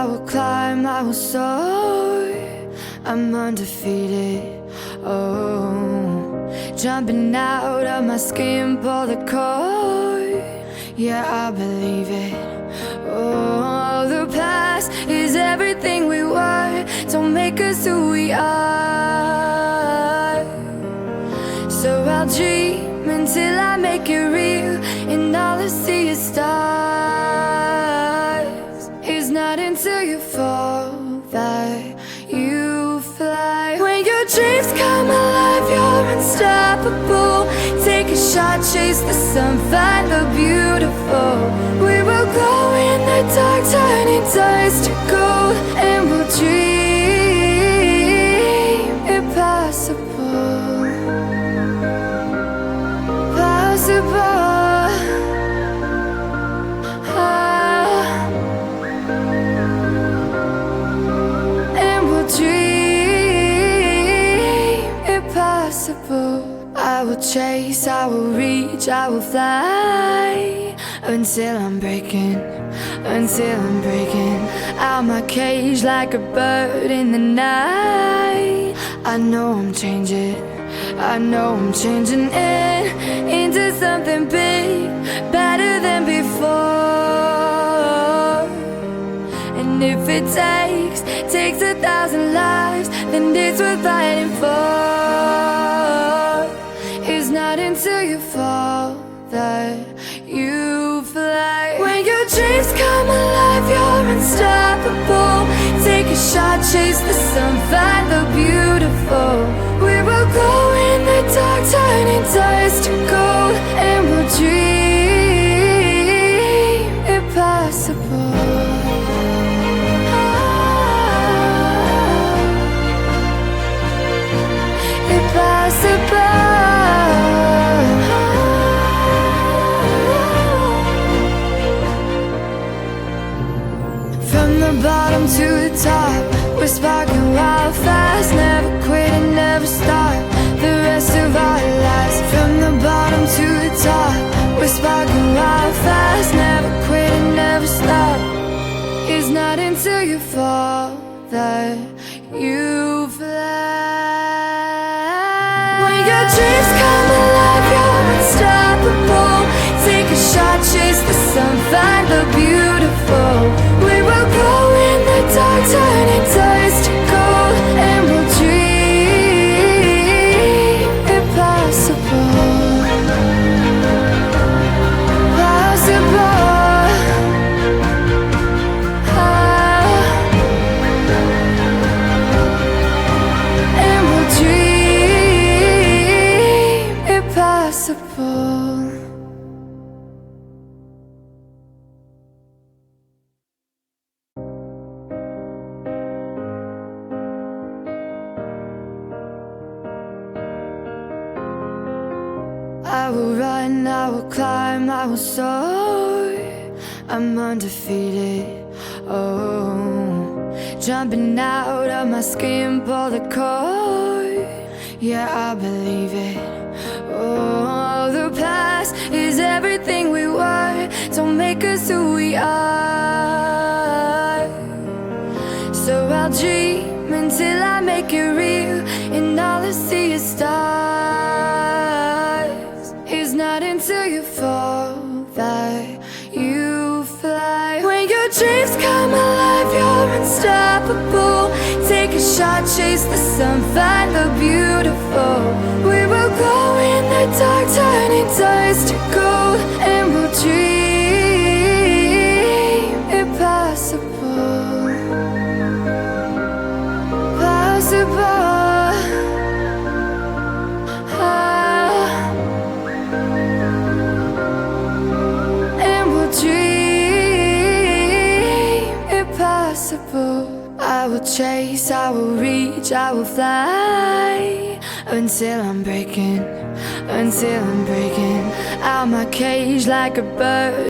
I will climb, I will soar. I'm undefeated, oh. Jumping out of my skin, pull the cord. Yeah, I believe it. Oh, the past is everything we were. Don't make us who we are. So I'll dream until I make it real, and all I see is stars. It's not until you fall that you fly. When your dreams come alive, you're unstoppable. Take a shot, chase the sun, find the beautiful. We will glow in the dark, turning dust to gold, and we'll dream impossible. Possible. And we'll dream impossible. I will chase, I will reach, I will fly until I'm breaking out my cage like a bird in the night. I know I'm changing into something big, better than before. And if it takes 1,000 lives, then it's worth fighting for. It's not until you fall that you fly. When your dreams come alive, you're unstoppable. Take a shot, chase the sun, find the beautiful. We will go in the dark, turning dust to gold, and we'll dream impossible. Impossible. From the bottom to the top, we're sparking wild fast. Never quit and never stop the rest of our lives. From the bottom to the top, we're sparking wild fast. Never quit and never stop. It's not until you fall that you fly. When your dreams come alive, you're unstoppable. Take a shot, chase the sun, find the beautiful. We will go in the dark, turning dust to gold, and we'll dream impossible. Possible. And we'll dream impossible. I will run, I will climb, I will soar. I'm undefeated, oh. Jumping out of my skin, pull the cord. Yeah, I believe it. Oh, the past is everything we were. Don't make us who we are. So I'll dream until I make it real, and all I see is stars. It's not until you fall that you fly. When your dreams come alive, you're unstoppable. Take a shot, chase the sun, find the beautiful. We will go in the dark, turning dust to gold, and we'll dream impossible. Possible. I will chase, I will reach, I will fly until I'm breaking out my cage like a bird.